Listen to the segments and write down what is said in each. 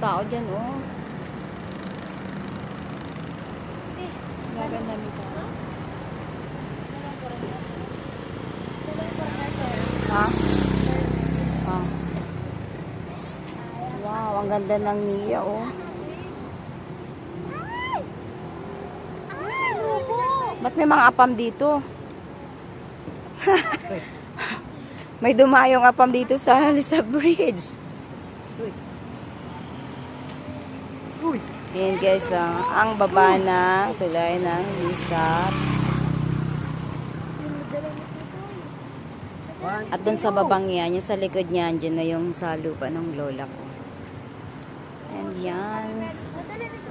tao dyan, oh. Maganda nito. Ha? Ah. Wow, ang ganda ng Nia, oh. Ba't may mga apam dito? May dumayong apam dito sa Bridge. Ayan guys, ang baba na tulay ng Lisap. At dun sa babang yan, yung sa likod niyan, dyan na yung sa lupa ng lola ko. And yan,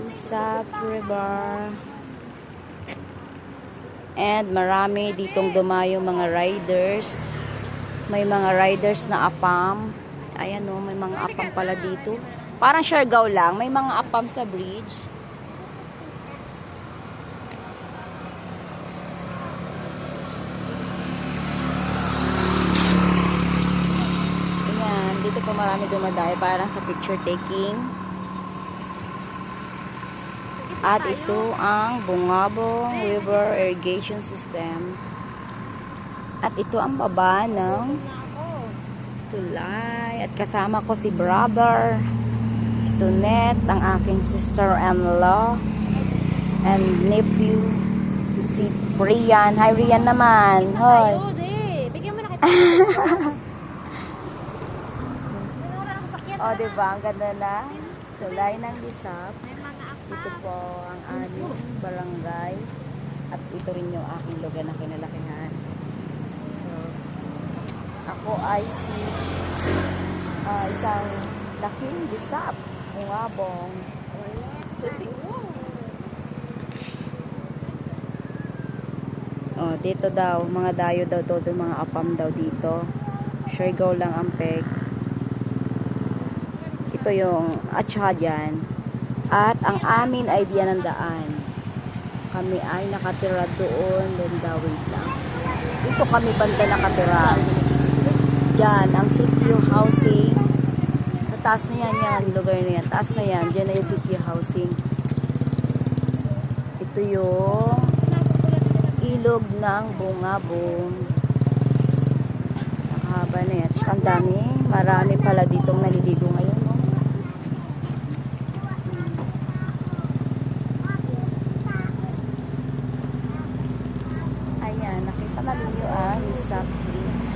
Lisap River. And marami ditong dumayo mga riders. May mga riders na apam. Ayan o, may mga apam pala dito. Parang Siargao lang, may mga apam sa bridge. Ayan, dito pa marami dumadayo parang sa picture taking. At ito ang Bungabong River Irrigation System. At ito ang baba ng tulay. At kasama ko si brother, si Tonet, ang aking sister-in-law, and nephew, si Rian. Hi, Rian naman. Hoy. Bigyan mo na kita. O, diba? Ang ganda na. Tulay ng Lisap. Ito po ang aming barangay. At ito rin yung aking lugar na kinalakihan. So, ako ay isang laking Lisap. Bungabong. Oh, dito daw, mga dayo daw to, mga apam daw dito. Siargao lang ang peg. Ito yung atsa dyan. At ang amin ay diyan ang daan. Kami ay nakatira doon. Then wait lang. Dito kami banda nakatira. Diyan, ang city housing. Sa taas na yan, yan, lugar na yan. Taas na yan, diyan na yung city housing. Ito yung ilog ng Bungabong. Nakahaba na yan. Ang dami. Marami pala ditong naliligo ngayon. No? Ayan, nakita na ninyo ang Lisap Bridge.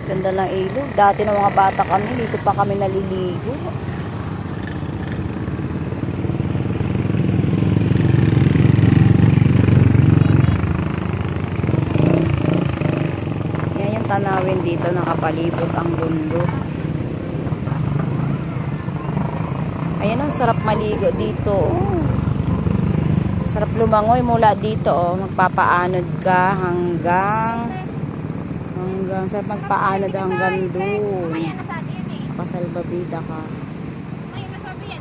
Ganda lang ilog. Dati ng mga bata kami, dito pa kami naliligo. Yan yung tanawin dito, nakapalibot ang bundok. Ayan ang sarap maligo dito. Oh. Sarap lumangoy mula dito. Oh. Magpapaanod ka hanggang sarap magpaanod hanggang doon. Pasalbabida ka.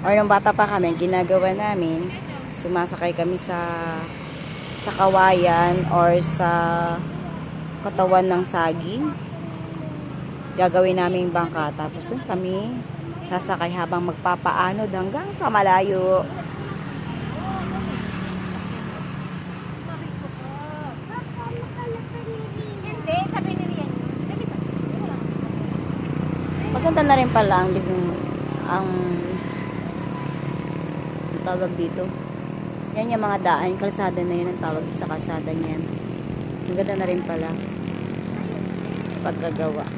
Or nung bata pa kami, ginagawa namin, sumasakay kami sa kawayan or sa katawan ng saging. Gagawin namin bangka. Tapos doon kami sasakay habang magpapaanod hanggang sa malayo. Maganda na rin pala ang tawag dito. Yan yung mga daan, kalsada na yun ang tawag sa kalsada niyan. Maganda na rin pala pagkagawa.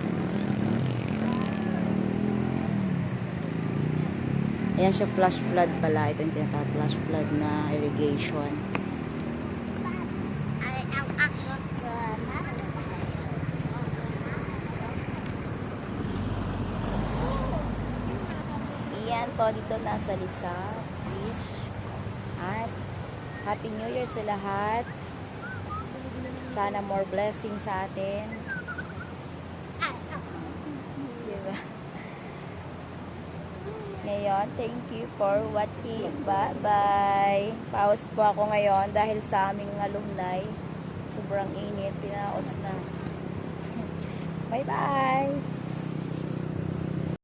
Ayan siya, flash flood pala. Ito yung tinatawag flash flood na irrigation. Ayan po, dito nasa Lisap Beach. At Happy New Year sa lahat. Sana more blessings sa atin. Diba? Ngayon, thank you for watching. Bye-bye. Pause po ako ngayon dahil sa aming alumni. Sobrang init, pinaos na. Bye-bye!